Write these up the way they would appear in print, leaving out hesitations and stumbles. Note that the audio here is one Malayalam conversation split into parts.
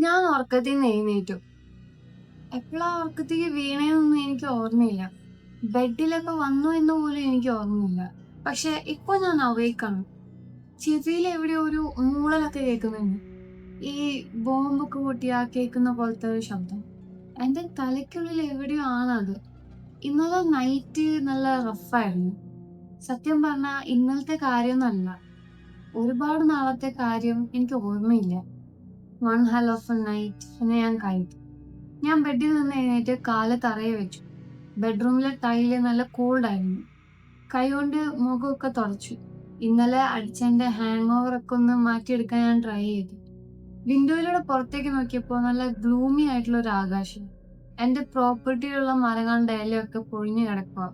ഞാൻ ഉറക്കത്തിൽ നിന്ന് എഴുന്നേറ്റു. എപ്പോഴാ ഉറക്കത്തേക്ക് വീണേന്നൊന്നും എനിക്ക് ഓർമ്മയില്ല. ബെഡിലൊക്കെ വന്നു എന്ന് പോലും എനിക്ക് ഓർമ്മയില്ല. പക്ഷെ ഇപ്പൊ ഞാൻ അവേക്കാണ്. ചെവിയിൽ എവിടെയോ ഒരു മൂളലൊക്കെ കേൾക്കുന്നുണ്ട്. ഈ ബോംബൊക്കെ പൊട്ടിയാ കേൾക്കുന്ന പോലത്തെ ഒരു ശബ്ദം. എന്റെ തലയ്ക്കുള്ളിൽ എവിടെയോ ആണത്. ഇന്നലെ നൈറ്റ് നല്ല റഫായിരുന്നു. സത്യം പറഞ്ഞാ ഇന്നലത്തെ കാര്യമൊന്നുമല്ല. ഒരുപാട് നാളത്തെ കാര്യം എനിക്ക് ഓർമ്മയില്ല. One hell of a night എന്ന് ഞാൻ കരുതി. ഞാൻ ബെഡിൽ നിന്ന് എഴുന്നേറ്റ് കാല് തറയെ വെച്ചു. ബെഡ്റൂമിലെ ടൈല് നല്ല കോൾഡായിരുന്നു. കൈകൊണ്ട് മുഖമൊക്കെ തുടച്ചു. ഇന്നലെ അടിച്ചെന്റെ ഹാങ് ഓവർ ഒക്കെ ഒന്ന് മാറ്റിയെടുക്കാൻ ഞാൻ ട്രൈ ചെയ്തു. വിൻഡോയിലൂടെ പുറത്തേക്ക് നോക്കിയപ്പോൾ നല്ല ഗ്ലൂമി ആയിട്ടുള്ള ഒരു ആകാശം. എന്റെ പ്രോപ്പർട്ടിയിലുള്ള മരങ്ങളുടെ ഇലയൊക്കെ പൊഴിഞ്ഞു കിടക്കുക.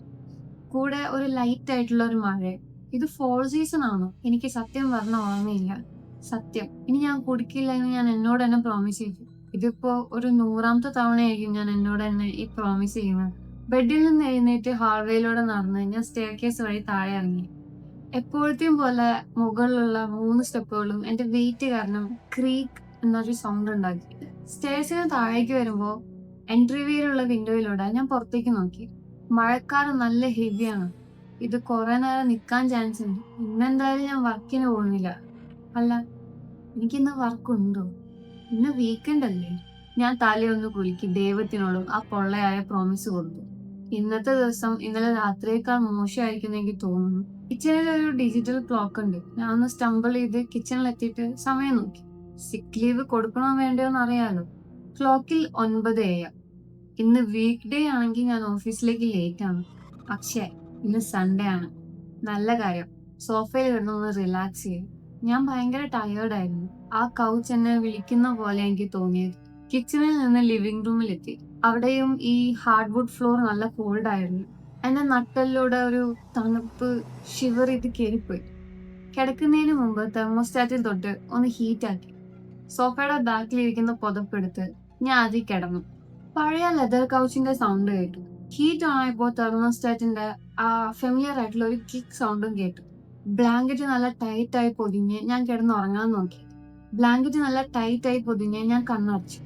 കൂടെ ഒരു ലൈറ്റ് ആയിട്ടുള്ള ഒരു മഴ. ഇത് ഫോൾ സീസൺ ആണോ? എനിക്ക് സത്യം പറഞ്ഞ ഓർമ്മയില്ല. സത്യം, ഇനി ഞാൻ കുടിക്കില്ല എന്ന് ഞാൻ എന്നോട് തന്നെ പ്രോമിസ് ചെയ്തു. ഇതിപ്പോ ഒരു 100ാമത്തെ തവണയായിരിക്കും ഞാൻ എന്നോട് തന്നെ ഈ പ്രോമിസ് ചെയ്യുന്നത്. ബെഡിൽ നിന്ന് എഴുന്നേറ്റ് ഹാൾവേയിലൂടെ നടന്ന് ഞാൻ സ്റ്റെയർകേസ് വഴി താഴെ ഇറങ്ങി. എപ്പോഴത്തെയും പോലെ മുകളിലുള്ള 3 സ്റ്റെപ്പുകളും എന്റെ വെയിറ്റ് കാരണം ക്രീക്ക് എന്നൊരു സൗണ്ട് ഉണ്ടാക്കി. സ്റ്റേഴ്സിന് താഴേക്ക് വരുമ്പോ എൻട്രി വേയിലുള്ള വിൻഡോയിലൂടെ ഞാൻ പുറത്തേക്ക് നോക്കി. മഴക്കാലം നല്ല ഹെവിയാണ്. ഇത് കുറെ നേരം നിൽക്കാൻ ചാൻസ് ഉണ്ട്. ഇന്നെന്തായാലും ഞാൻ വർക്കിന് പോകുന്നില്ല. അല്ല, എനിക്കിന്ന് വർക്കുണ്ടോ? ഇന്ന് വീക്കെൻഡ് അല്ലേ? ഞാൻ തലയൊന്ന് കുലുക്കി ദൈവത്തിനോടും ആ പൊള്ളയായ പ്രോമിസ് കൊടുത്തു. ഇന്നത്തെ ദിവസം ഇന്നലെ രാത്രിയേക്കാൾ മോശമായിരിക്കും എനിക്ക് തോന്നുന്നു. കിച്ചണിൽ ഒരു ഡിജിറ്റൽ ക്ലോക്ക് ഉണ്ട്. ഞാൻ ഒന്ന് സ്റ്റംബിൾ ചെയ്ത് കിച്ചണിലെത്തിയിട്ട് സമയം നോക്കി. സിക്ക് ലീവ് കൊടുക്കണോ വേണ്ടയോ എന്ന് അറിയാലോ. ക്ലോക്കിൽ 9 AM. ഇന്ന് വീക്ക് ഡേ ആണെങ്കിൽ ഞാൻ ഓഫീസിലേക്ക് ലേറ്റ് ആണ്. പക്ഷേ ഇന്ന് സൺഡേ ആണ്. നല്ല കാര്യം. സോഫയിൽ കിടന്ന് ഒന്ന് റിലാക്സ് ചെയ്യും. ഞാൻ ഭയങ്കര ടയേർഡായിരുന്നു. ആ കൗച്ച് എന്നെ വിളിക്കുന്ന പോലെ എനിക്ക് തോന്നിയത്. കിച്ചണിൽ നിന്ന് ലിവിംഗ് റൂമിലെത്തി. അവിടെയും ഈ ഹാർഡ്വുഡ് ഫ്ലോർ നല്ല കോൾഡ് ആയിരുന്നു. എന്റെ നട്ടലിലൂടെ ഒരു തണുപ്പ് ഷിവർ ചെയ്ത് കയറിപ്പോയി. കിടക്കുന്നതിന് മുമ്പ് തെർമോസ്റ്റാറ്റിൽ തൊട്ട് ഒന്ന് ഹീറ്റാക്കി. സോഫയുടെ ബാക്കിലിരിക്കുന്ന പുതപ്പെടുത്ത് ഞാൻ അതിൽ കിടന്നു. പഴയ ലെതർ കൗച്ചിന്റെ സൗണ്ട് കേട്ടു. ഹീറ്റ് ഓൺ ആയപ്പോൾ തെർമോസ്റ്റാറ്റിന്റെ ആ ഫെമിലിയർ ആയിട്ടുള്ള ഒരു ക്ലിക്ക് സൗണ്ടും കേട്ടു. ബ്ലാങ്കറ്റ് നല്ല ടൈറ്റ് ആയി പൊതിഞ്ഞ് ഞാൻ കിടന്ന് ഉറങ്ങാൻ നോക്കി. ബ്ലാങ്കറ്റ് നല്ല ടൈറ്റ് ആയി പൊതിഞ്ഞ് ഞാൻ കണ്ണടച്ചു.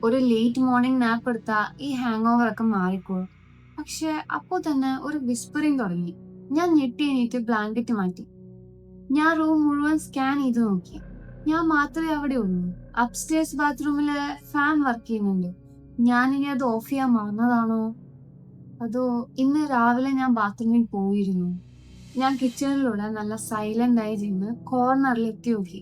ഒരു ലേറ്റ് മോർണിംഗ് നാപ്പ് എടുത്താൽ ഈ ഹാങ് ഓവർ ഒക്കെ മാറിക്കോളും. പക്ഷെ അപ്പോ തന്നെ ഒരു വിസ്പറിങ് തുടങ്ങി. ഞാൻ ഞെട്ടി എണീറ്റ് ബ്ലാങ്കറ്റ് മാറ്റി. ഞാൻ റൂം മുഴുവൻ സ്കാൻ ചെയ്ത് നോക്കി. ഞാൻ മാത്രമേ അവിടെ ഉള്ളൂ. അപ്സ്റ്റേഴ്സ് ബാത്റൂമിലെ ഫാൻ വർക്ക് ചെയ്യുന്നുണ്ട്. ഞാനിനി അത് ഓഫ് ചെയ്യാൻ മറന്നതാണോ? അതോ ഇന്ന് രാവിലെ ഞാൻ ബാത്റൂമിൽ പോയിരുന്നു? ഞാൻ കിച്ചണിലൂടെ നല്ല സൈലന്റ് ആയി ചെന്ന് കോർണറിൽ എത്തി നോക്കി.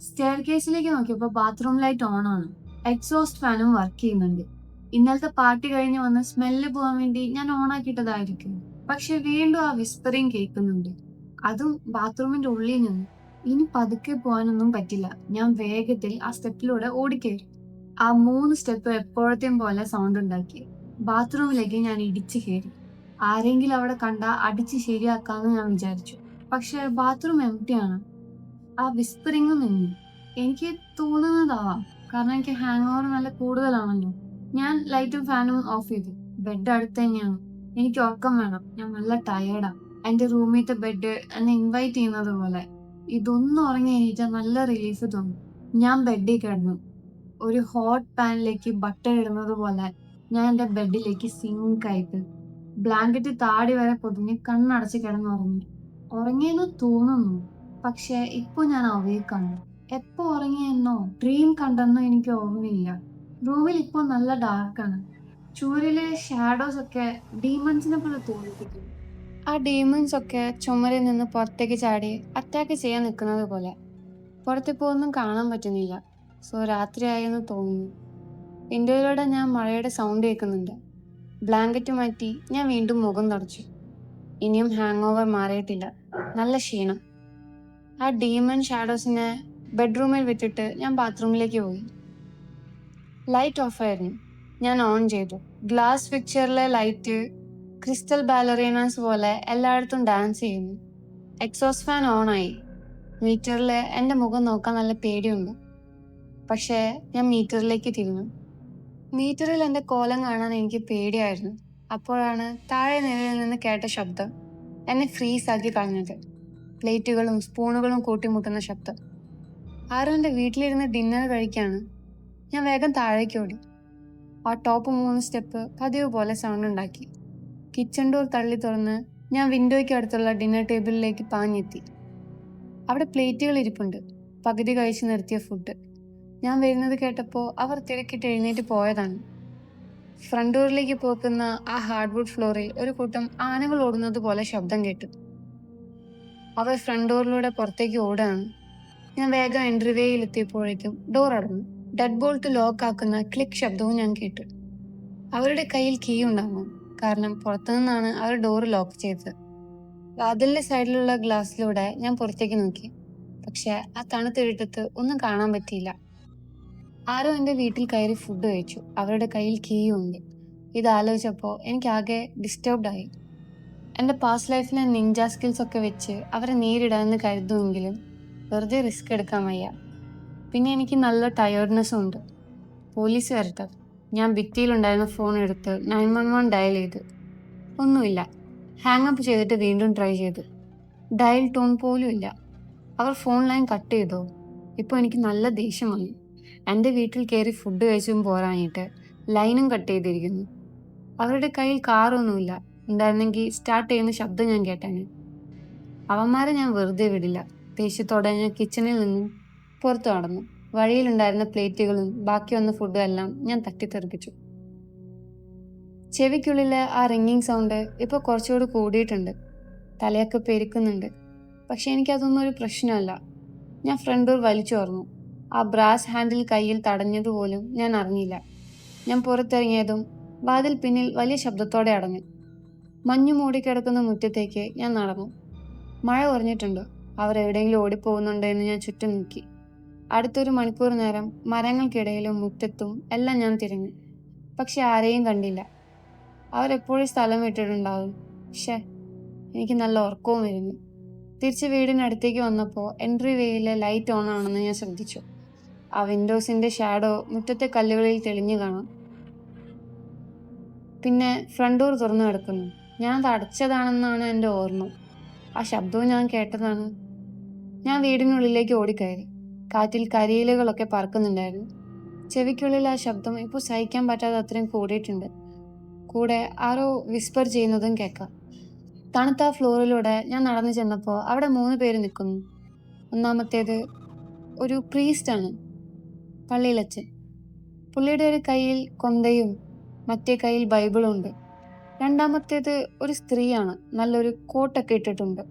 സ്റ്റെയർ കേസിലേക്ക് നോക്കിയപ്പോൾ ബാത്റൂം ലൈറ്റ് ഓൺ ആണ്. എക്സോസ്റ്റ് ഫാനും വർക്ക് ചെയ്യുന്നുണ്ട്. ഇന്നലത്തെ പാർട്ടി കഴിഞ്ഞ് വന്ന് സ്മെല്ല് പോകാൻ വേണ്ടി ഞാൻ ഓൺ ആക്കിയിട്ടതായിരിക്കും. പക്ഷെ വീണ്ടും ആ വിസ്പറിങ് കേൾക്കുന്നുണ്ട്. അതും ബാത്റൂമിന്റെ ഉള്ളിൽ നിന്ന്. ഇനി പതുക്കെ പോകാനൊന്നും പറ്റില്ല. ഞാൻ വേഗത്തിൽ ആ സ്റ്റെപ്പിലൂടെ ഓടിക്കയറി. ആ 3 സ്റ്റെപ്പ് എപ്പോഴത്തെയും പോലെ സൗണ്ട് ഉണ്ടാക്കി. ബാത്റൂമിലേക്ക് ഞാൻ ഇടിച്ചു കയറി. ആരെങ്കിലും അവിടെ കണ്ട അടിച്ച് ശരിയാക്കാന്ന് ഞാൻ വിചാരിച്ചു. പക്ഷെ ബാത്റൂം എംപ്റ്റിയാണ്. ആ വിസ്പറിങ്ങും നിന്നു. എനിക്ക് തോന്നുന്നതാവാം, കാരണം എനിക്ക് ഹാങ് ഓവർ നല്ല കൂടുതലാണല്ലോ. ഞാൻ ലൈറ്റും ഫാനും ഓഫ് ചെയ്തു. ബെഡ് അടുത്ത് തന്നെയാണ്. എനിക്ക് ഉറക്കം വേണം. ഞാൻ നല്ല ടയേർഡാ. എന്റെ റൂമിലത്തെ ബെഡ് എന്നെ ഇൻവൈറ്റ് ചെയ്യുന്നത് പോലെ. ഇതൊന്നും ഉറങ്ങി എണീറ്റാൽ നല്ല റിലീഫ് തോന്നും. ഞാൻ ബെഡിൽ കിടന്നു. ഒരു ഹോട്ട് പാനിലേക്ക് ബട്ടർ ഇടുന്നത് പോലെ ഞാൻ എന്റെ ബെഡിലേക്ക് സിങ്ക് ആയിട്ട് ബ്ലാങ്കറ്റ് താടി വരെ പൊതിഞ്ഞ് കണ്ണടച്ച് കിടന്നുറങ്ങി. ഉറങ്ങിയെന്ന് തോന്നുന്നു. പക്ഷെ ഇപ്പൊ ഞാൻ അവേക്കാണ്. എപ്പോ ഉറങ്ങിയെന്നോ ഡ്രീം കണ്ടെന്നോ എനിക്ക് ഓർമ്മയില്ല. റൂമിൽ ഇപ്പൊ നല്ല ഡാർക്കാണ്. ചുവരിലെ ഷാഡോസ് ഒക്കെ ഡീമൺസിനെ പോലെ തോന്നിപ്പിക്കുന്നു. ആ ഡീമൺസ് ഒക്കെ ചുമരിൽ നിന്ന് പുറത്തേക്ക് ചാടി അറ്റാക്ക് ചെയ്യാൻ നിൽക്കുന്നത് പോലെ. പുറത്തിപ്പോ ഒന്നും കാണാൻ പറ്റുന്നില്ല. സോ രാത്രിയായെന്ന് തോന്നുന്നു. വിൻഡോയിലൂടെ ഞാൻ മഴയുടെ സൗണ്ട് കേൾക്കുന്നുണ്ട്. ബ്ലാങ്കറ്റ് മാറ്റി ഞാൻ വീണ്ടും മുഖം തുടച്ചു. ഇനിയും ഹാങ് ഓവർ മാറിയിട്ടില്ല. നല്ല ക്ഷീണം. ആ ഡീമൺ ഷാഡോസിനെ ബെഡ്റൂമിൽ വിട്ടിട്ട് ഞാൻ ബാത്റൂമിലേക്ക് പോയി. ലൈറ്റ് ഓഫായിരുന്നു. ഞാൻ ഓൺ ചെയ്തു. ഗ്ലാസ് പിക്ചറിലെ ലൈറ്റ് ക്രിസ്റ്റൽ ബാലറീനാസ് പോലെ എല്ലായിടത്തും ഡാൻസ് ചെയ്യുന്നു. എക്സോസ്റ്റ് ഫാൻ ഓണായി. മീറ്ററിൽ എൻ്റെ മുഖം നോക്കാൻ നല്ല പേടിയുണ്ട്. പക്ഷേ ഞാൻ മീറ്ററിലേക്ക് തിരിഞ്ഞു. മീറ്ററിൽ എൻ്റെ കോലം കാണാൻ എനിക്ക് പേടിയായിരുന്നു. അപ്പോഴാണ് താഴെ നിലയിൽ നിന്ന് കേട്ട ശബ്ദം എന്നെ ഫ്രീസാക്കി കളഞ്ഞത്. പ്ലേറ്റുകളും സ്പൂണുകളും കൂട്ടിമുട്ടുന്ന ശബ്ദം. ആരും എൻ്റെ വീട്ടിലിരുന്ന് ഡിന്നർ കഴിക്കാണ്. ഞാൻ വേഗം താഴേക്ക് ഓടി. ആ ടോപ്പ് 3 സ്റ്റെപ്പ് പതിവ് പോലെ സൗണ്ട് ഉണ്ടാക്കി. കിച്ചൺ ഡോർ തള്ളി തുറന്ന് ഞാൻ വിൻഡോയ്ക്ക് അടുത്തുള്ള ഡിന്നർ ടേബിളിലേക്ക് പാഞ്ഞെത്തി. അവിടെ പ്ലേറ്റുകൾ ഇരിപ്പുണ്ട്, പകുതി കഴിച്ച് നിർത്തിയ ഫുഡ്. ഞാൻ വരുന്നത് കേട്ടപ്പോൾ അവർ തിരക്കിട്ട് എഴുന്നേറ്റ് പോയതാണ്. ഫ്രണ്ട് ഡോറിലേക്ക് പോക്കുന്ന ആ ഹാർഡ്വുഡ് ഫ്ലോറിൽ ഒരു കൂട്ടം ആനകൾ ഓടുന്നത് പോലെ ശബ്ദം കേട്ടു. അവർ ഫ്രണ്ട് ഡോറിലൂടെ പുറത്തേക്ക് ഓടുകയാണ്. ഞാൻ വേഗം എൻട്രി വേയിൽ എത്തിയപ്പോഴേക്കും ഡോർ അടഞ്ഞു. ഡെഡ് ബോൾട്ട് ലോക്ക് ആക്കുന്ന ക്ലിക്ക് ശബ്ദവും ഞാൻ കേട്ടു. അവരുടെ കയ്യിൽ കീ ഉണ്ടാകും, കാരണം പുറത്തുനിന്നാണ് അവർ ഡോർ ലോക്ക് ചെയ്തത്. വാതിലിന്റെ സൈഡിലുള്ള ഗ്ലാസ്സിലൂടെ ഞാൻ പുറത്തേക്ക് നോക്കി. പക്ഷെ ആ തണുത്തിരുട്ടത്ത് ഒന്നും കാണാൻ പറ്റിയില്ല. ആരോ എൻ്റെ വീട്ടിൽ കയറി ഫുഡ് കഴിച്ചു. അവരുടെ കയ്യിൽ കീയും ഉണ്ട്. ഇതാലോചിച്ചപ്പോൾ എനിക്കാകെ ഡിസ്റ്റർബ്ഡായി. എൻ്റെ പാസ്റ്റ് ലൈഫിലെ നിഞ്ച സ്കിൽസ് ഒക്കെ വെച്ച് അവരെ നേരിടാമെന്ന് കരുതുമെങ്കിലും വെറുതെ റിസ്ക് എടുക്കാൻ വയ്യ. പിന്നെ എനിക്ക് നല്ല ടയേർഡ്നെസ്സും ഉണ്ട്. പോലീസ് വരട്ടെ. ഞാൻ ഭിത്തിയിലുണ്ടായിരുന്ന ഫോൺ എടുത്ത് 911 ഡയൽ ചെയ്തു. ഒന്നുമില്ല. ഹാങ് അപ്പ് ചെയ്തിട്ട് വീണ്ടും ട്രൈ ചെയ്തു. ഡയൽ ടോൺ പോലും ഇല്ല. അവർ ഫോൺ ലൈൻ കട്ട് ചെയ്തോ? ഇപ്പോൾ എനിക്ക് നല്ല ദേഷ്യം വന്നു. എൻ്റെ വീട്ടിൽ കയറി ഫുഡ് കഴിച്ചും പോരാഞ്ഞിട്ട് ലൈനും കട്ട് ചെയ്തിരിക്കുന്നു. അവരുടെ കയ്യിൽ കാറൊന്നുമില്ല. ഉണ്ടായിരുന്നെങ്കിൽ സ്റ്റാർട്ട് ചെയ്യുന്ന ശബ്ദം ഞാൻ കേട്ടേനെ. അവന്മാരെ ഞാൻ വെറുതെ വിടില്ല. ദേഷ്യത്തോടെ ഞാൻ കിച്ചണിൽ നിന്നും പുറത്തു നടന്നു. വഴിയിലുണ്ടായിരുന്ന പ്ലേറ്റുകളും ബാക്കി വന്ന ഫുഡും എല്ലാം ഞാൻ തട്ടിത്തെറിപ്പിച്ചു. ചെവിക്കുള്ളിലെ ആ റിങ്ങിങ് സൗണ്ട് ഇപ്പോൾ കുറച്ചുകൂടി കൂടിയിട്ടുണ്ട്. തലയൊക്കെ പെരുക്കുന്നുണ്ട്. പക്ഷെ എനിക്കതൊന്നും ഒരു പ്രശ്നമല്ല. ഞാൻ ഫ്രണ്ട് ഡോർ വലിച്ചു തുറന്നു. ആ ബ്രാസ് ഹാൻഡിൽ കയ്യിൽ തടഞ്ഞതുപോലും ഞാൻ അറിഞ്ഞില്ല. ഞാൻ പുറത്തിറങ്ങിയതും വാതിൽ പിന്നിൽ വലിയ ശബ്ദത്തോടെ അടഞ്ഞു. മഞ്ഞു മൂടിക്കിടക്കുന്ന മുറ്റത്തേക്ക് ഞാൻ നടന്നു. മഴ കുറഞ്ഞിട്ടുണ്ട്. അവർ എവിടെയെങ്കിലും ഓടിപ്പോകുന്നുണ്ടോ എന്ന് ഞാൻ ചുറ്റും നോക്കി. അടുത്തൊരു മണിക്കൂർ നേരം മരങ്ങൾക്കിടയിലും മുറ്റത്തും എല്ലാം ഞാൻ തിരഞ്ഞു. പക്ഷെ ആരെയും കണ്ടില്ല. അവരെപ്പോഴും സ്ഥലം വിട്ടിട്ടുണ്ടാവും. പക്ഷേ എനിക്ക് നല്ല ഉറക്കവും വരുന്നു. തിരിച്ച് വീടിനടുത്തേക്ക് വന്നപ്പോൾ എൻട്രി വേയിലെ ലൈറ്റ് ഓൺ ആണെന്ന് ഞാൻ ശ്രദ്ധിച്ചു. ആ വിൻഡോസിൻ്റെ ഷാഡോ മുറ്റത്തെ കല്ലുകളിൽ തെളിഞ്ഞു കാണാം. പിന്നെ ഫ്രണ്ട് ഡോർ തുറന്നു കിടക്കുന്നു. ഞാൻ അത് അടച്ചതാണെന്നാണ് എൻ്റെ ഓർമ്മ. ആ ശബ്ദവും ഞാൻ കേട്ടതാണ്. ഞാൻ വീടിനുള്ളിലേക്ക് ഓടിക്കയറി. കാറ്റിൽ കരിയിലകളൊക്കെ പറക്കുന്നുണ്ടായിരുന്നു. ചെവിക്കുള്ളിൽ ആ ശബ്ദം ഇപ്പോൾ സഹിക്കാൻ പറ്റാതെ അത്രയും കൂടിയിട്ടുണ്ട്. കൂടെ ആരോ വിസ്പർ ചെയ്യുന്നതും കേൾക്കാം. തണുത്ത ഫ്ലോറിലൂടെ ഞാൻ നടന്നു ചെന്നപ്പോൾ അവിടെ 3 പേര് നിൽക്കുന്നു. ഒന്നാമത്തേത് ഒരു പ്രീസ്റ്റാണ്, പള്ളിയിലച്ചൻ. പുള്ളിയുടെ ഒരു കയ്യിൽ കൊന്തയും മറ്റേ കയ്യിൽ ബൈബിളും ഉണ്ട്. രണ്ടാമത്തേത് ഒരു സ്ത്രീയാണ്, നല്ലൊരു കോട്ടൊക്കെ ഇട്ടിട്ടുണ്ട്.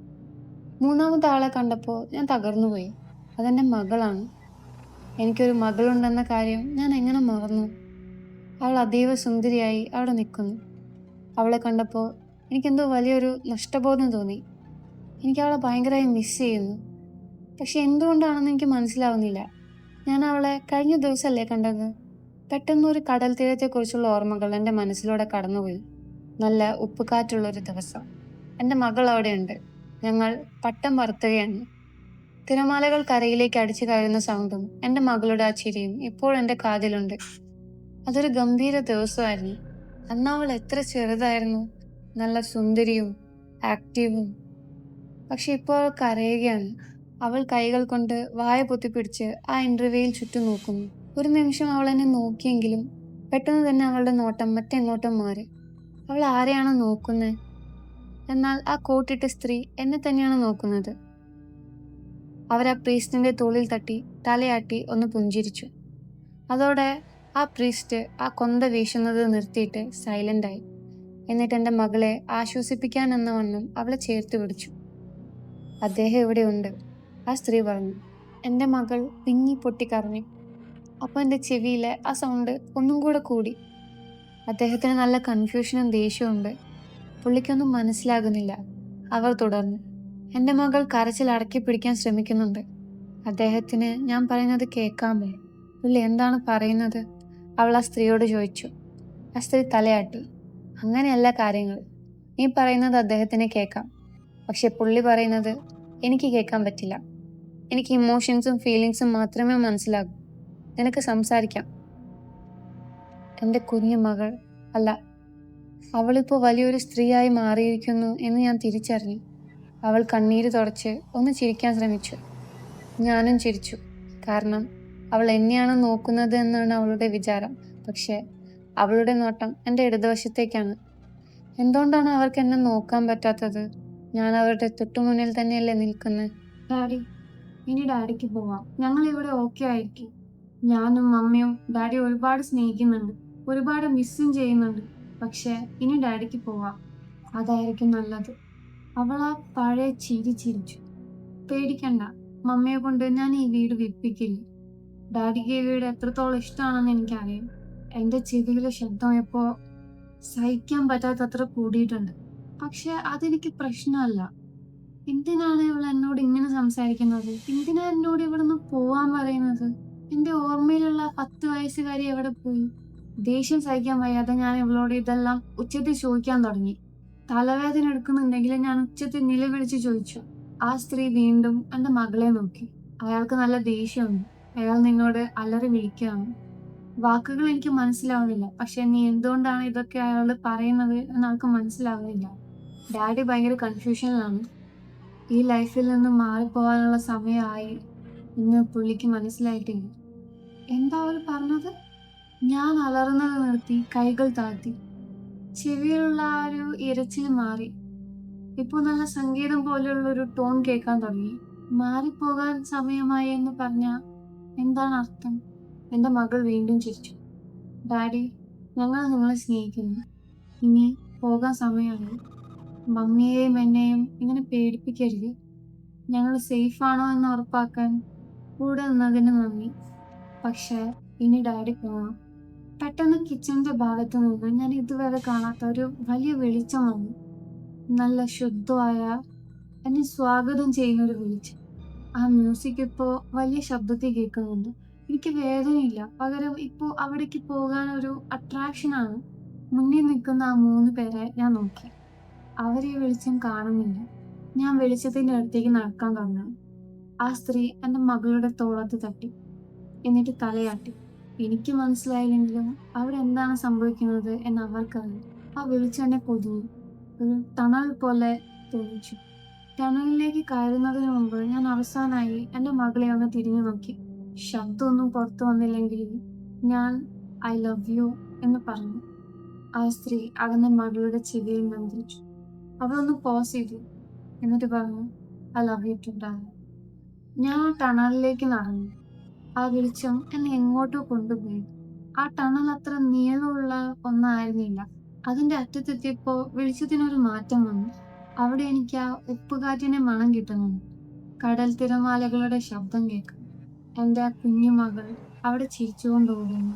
മൂന്നാമത്തെ ആളെ കണ്ടപ്പോൾ ഞാൻ തകർന്നുപോയി. അതെൻ്റെ മകളാണ്. എനിക്കൊരു മകളുണ്ടെന്ന കാര്യം ഞാൻ എങ്ങനെ മറന്നു? അവൾ അതീവ സുന്ദരിയായി അവിടെ നിൽക്കുന്നു. അവളെ കണ്ടപ്പോൾ എനിക്കെന്തോ വലിയൊരു നഷ്ടബോധം തോന്നി. എനിക്ക് അവളെ ഭയങ്കരമായി മിസ് ചെയ്യുന്നു. പക്ഷെ എന്തുകൊണ്ടാണെന്ന് എനിക്ക് മനസ്സിലാവുന്നില്ല. ഞാൻ അവളെ കഴിഞ്ഞ ദിവസമല്ലേ കണ്ടത്. പെട്ടെന്നൊരു കടൽ തീരത്തെക്കുറിച്ചുള്ള ഓർമ്മകൾ എൻ്റെ മനസ്സിലൂടെ കടന്നുപോയി. നല്ല ഉപ്പുകാറ്റുള്ളൊരു ദിവസം. എൻ്റെ മകൾ അവിടെയുണ്ട്. ഞങ്ങൾ പട്ടം പറത്തുകയാണ്. തിരമാലകൾ കരയിലേക്ക് അടിച്ചു കയറുന്ന സൗണ്ടും എൻ്റെ മകളുടെ ആ ചിരിയും ഇപ്പോൾ എൻ്റെ കാതിലുണ്ട്. അതൊരു ഗംഭീര ദിവസമായിരുന്നു. അന്ന് അവൾ എത്ര ചെറുതായിരുന്നു, നല്ല സുന്ദരിയും ആക്റ്റീവും. പക്ഷെ ഇപ്പോൾ അവൾ കരയുകയാണ്. അവൾ കൈകൾ കൊണ്ട് വായ പൊത്തിപ്പിടിച്ച് ആ ഇൻ്റർവ്യൂയിൽ ചുറ്റും നോക്കുന്നു. ഒരു നിമിഷം അവൾ എന്നെ നോക്കിയെങ്കിലും പെട്ടെന്ന് തന്നെ അവളുടെ നോട്ടം മറ്റെങ്ങോട്ടും മാറി. അവൾ ആരെയാണ് നോക്കുന്നത്? എന്നാൽ ആ കോട്ടിട്ട സ്ത്രീ എന്നെ തന്നെയാണ് നോക്കുന്നത്. അവരാ പ്രീസ്റ്റിന്റെ തോളിൽ തട്ടി തലയാട്ടി ഒന്ന് പുഞ്ചിരിച്ചു. അതോടെ ആ പ്രീസ്റ്റ് ആ കൊന്ത വീശുന്നത് നിർത്തിയിട്ട് സൈലൻ്റായി. എന്നിട്ട് എൻ്റെ മകളെ ആശ്വസിപ്പിക്കാൻ എന്ന വണ്ണം അവളെ ചേർത്ത് പിടിച്ചു. അദ്ദേഹം ഇവിടെയുണ്ട്, ആ സ്ത്രീ പറഞ്ഞു. എൻ്റെ മകൾ പിങ്ങി പൊട്ടിക്കറഞ്ഞു. അപ്പോൾ എൻ്റെ ചെവിയിലെ ആ സൗണ്ട് ഒന്നും കൂടെ കൂടി. അദ്ദേഹത്തിന് നല്ല കൺഫ്യൂഷനും ദേഷ്യമുണ്ട്. പുള്ളിക്കൊന്നും മനസ്സിലാകുന്നില്ല. അവർ തുടർന്നു. എൻ്റെ മകൾ കരച്ചിൽ അടക്കി പിടിക്കാൻ ശ്രമിക്കുന്നുണ്ട്. അദ്ദേഹത്തിന് ഞാൻ പറയുന്നത് കേൾക്കാമോ? പുള്ളി എന്താണ് പറയുന്നത്? അവൾ ആ സ്ത്രീയോട് ചോദിച്ചു. ആ സ്ത്രീ തലയാട്ടി. അങ്ങനെയല്ല കാര്യങ്ങൾ. നീ പറയുന്നത് അദ്ദേഹത്തിന് കേൾക്കാം, പക്ഷെ പുള്ളി പറയുന്നത് എനിക്ക് കേൾക്കാൻ പറ്റില്ല. എനിക്ക് ഇമോഷൻസും ഫീലിങ്സും മാത്രമേ മനസ്സിലാകൂ. നിനക്ക് സംസാരിക്കാം. എൻ്റെ കുഞ്ഞു മകൾ അല്ല, അവളിപ്പോൾ വലിയൊരു സ്ത്രീയായി മാറിയിരിക്കുന്നു എന്ന് ഞാൻ തിരിച്ചറിഞ്ഞു. അവൾ കണ്ണീര് തുടച്ച് ഒന്ന് ചിരിക്കാൻ ശ്രമിച്ചു. ഞാനും ചിരിച്ചു. കാരണം അവൾ എന്നെയാണ് നോക്കുന്നത് എന്നാണ് അവളുടെ വിചാരം. പക്ഷെ അവളുടെ നോട്ടം എൻ്റെ ഇടതുവശത്തേക്കാണ്. എന്തുകൊണ്ടാണ് അവർക്ക് എന്നെ നോക്കാൻ പറ്റാത്തത്? ഞാൻ അവരുടെ തൊട്ടുമുന്നിൽ തന്നെയല്ലേ നിൽക്കുന്നത്. ഡാഡി, ഇനി ഡാഡിക്ക് പോവാം. ഞങ്ങൾ ഇവിടെ ഓക്കെ ആയിരിക്കും. ഞാനും മമ്മിയും ഡാഡി ഒരുപാട് സ്നേഹിക്കുന്നുണ്ട്, ഒരുപാട് മിസ്സും ചെയ്യുന്നുണ്ട്. പക്ഷെ ഇനി ഡാഡിക്ക് പോവാം, അതായിരിക്കും നല്ലത്. അവൾ ആ പഴയ ചിരി ചിരിച്ചു. പേടിക്കണ്ട, മമ്മിയെ കൊണ്ട് ഞാൻ ഈ വീട് വിപ്പിക്കില്ല. ഡാഡിക്ക് ഈ വീട് എത്രത്തോളം ഇഷ്ടമാണെന്ന് എനിക്കറിയാം. എൻ്റെ ചെവിയിലെ ശബ്ദം ഇപ്പോൾ സഹിക്കാൻ പറ്റാത്തത്ര കൂടിയിട്ടുണ്ട്. പക്ഷെ അതെനിക്ക് പ്രശ്നമല്ല. എന്തിനാണ് ഇവൾ എന്നോട് ഇങ്ങനെ സംസാരിക്കുന്നത്? എന്തിനാ എന്നോട് ഇവിടുന്ന് പോവാൻ പറയുന്നത്? എന്റെ ഓർമ്മയിലുള്ള 10 വയസ്സുകാരി എവിടെ പോയി? ദേഷ്യം സഹിക്കാൻ വയ്യാതെ ഞാൻ ഇവളോട് ഇതെല്ലാം ഉച്ചത്തിൽ ചോദിക്കാൻ തുടങ്ങി. തലവേദന എടുക്കുന്നുണ്ടെങ്കിൽ ഞാൻ ഉച്ചത്തിൽ നിലവിളിച്ച് ചോദിച്ചു. ആ സ്ത്രീ വീണ്ടും എന്റെ മകളെ നോക്കി. അയാൾക്ക് നല്ല ദേഷ്യമുണ്ട്. അയാൾ നിന്നോട് അലറി വിളിക്കുകയാണ്. വാക്കുകൾ എനിക്ക് മനസ്സിലാവുന്നില്ല. പക്ഷെ നീ എന്തുകൊണ്ടാണ് ഇതൊക്കെ അയാളോട് പറയുന്നത് എന്ന് ആൾക്ക് മനസ്സിലാവുന്നില്ല. ഡാഡി ഭയങ്കര കൺഫ്യൂഷനിലാണ്. ഈ ലൈഫിൽ നിന്ന് മാറിപ്പോവാനുള്ള സമയമായി എന്ന് പുള്ളിക്ക് മനസ്സിലായിട്ടില്ല. എന്താ അവൾ പറഞ്ഞത്? ഞാൻ അലറുന്നത് നിർത്തി കൈകൾ താഴ്ത്തി. ചെവിയിലുള്ള ആ ഒരു ഇരച്ചിൽ മാറി. ഇപ്പൊ നല്ല സംഗീതം പോലെയുള്ള ഒരു ടോൺ കേൾക്കാൻ തുടങ്ങി. മാറിപ്പോകാൻ സമയമായി എന്ന് പറഞ്ഞ എന്താണ് അർത്ഥം? എന്റെ മകൾ വീണ്ടും ചിരിച്ചു. ഡാഡി, ഞങ്ങൾ നിങ്ങളെ സ്നേഹിക്കുന്നു. ഇനി പോകാൻ സമയമായി. മമ്മിയെയും എന്നെയും ഇങ്ങനെ പേടിപ്പിക്കരുത്. ഞങ്ങൾ സേഫ് ആണോ എന്ന് ഉറപ്പാക്കാൻ കൂടെ നിന്നതിന് നന്ദി. പക്ഷെ ഇനി ഡാഡി പോകണം. പെട്ടെന്ന് കിച്ചണിന്റെ ഭാഗത്ത് നിന്ന് ഞാൻ ഇതുവരെ കാണാത്ത ഒരു വലിയ വെളിച്ചം വന്നു. നല്ല ശുദ്ധമായ, എന്നെ സ്വാഗതം ചെയ്യുന്നൊരു വെളിച്ചം. ആ മ്യൂസിക് ഇപ്പോ വലിയ ശബ്ദത്തിൽ കേൾക്കുന്നുണ്ട്. എനിക്ക് വേദനയില്ല, പകരം ഇപ്പോ അവിടേക്ക് പോകാൻ ഒരു അട്രാക്ഷനാണ്. മുന്നിൽ നിൽക്കുന്ന ആ 3 പേരെ ഞാൻ നോക്കി. അവരെ വെളിച്ചം കാണുന്നില്ല. ഞാൻ വെളിച്ചത്തിന്റെ അടുത്തേക്ക് നടക്കാൻ തുടങ്ങി. ആ സ്ത്രീ എന്റെ മകളുടെ തോളത്ത് തട്ടി, എന്നിട്ട് തലയാട്ടി. എനിക്ക് മനസ്സിലായില്ലെങ്കിലും അവിടെ എന്താണ് സംഭവിക്കുന്നത് എന്ന് അവർക്കറിയാം. ആ വെളിച്ചം എന്നെ പൊതിഞ്ഞു, ഒരു ടണൽ പോലെ തെളിച്ചു. ടണലിലേക്ക് കയറുന്നതിന് മുമ്പ് ഞാൻ അവസാനമായി എന്റെ മകളെ ഒന്ന് തിരിഞ്ഞു നോക്കി. ശബ്ദമൊന്നും പുറത്തു വന്നില്ലെങ്കിൽ ഞാൻ ഐ ലവ് യു എന്ന് പറഞ്ഞു. ആ സ്ത്രീ അവന്റെ മകളുടെ ചെവിയിൽ മന്ത്രിച്ചു. അവളൊന്ന് പോസ് ചെയ്തു, എന്നിട്ട് പറഞ്ഞു I love you too dad. ഞാൻ ആ ടണലിലേക്ക് നടന്നു. ആ വെളിച്ചം എന്നെ എങ്ങോട്ടോ കൊണ്ടുപോയി. ആ ടണൽ അത്ര നീളമുള്ള ഒന്നായിരുന്നില്ല. അതിന്റെ അറ്റത്തെത്തിയപ്പോ വെളിച്ചത്തിനൊരു മാറ്റം വന്നു. അവിടെ എനിക്ക് ആ ഉപ്പുകാറ്റിന്റെ മണം കിട്ടുന്നുണ്ട്. കടൽ തിരമാലകളുടെ ശബ്ദം കേൾക്കും. എന്റെ ആ കുഞ്ഞു മകൾ അവിടെ ചിരിച്ചുകൊണ്ട് ഓടുന്നു.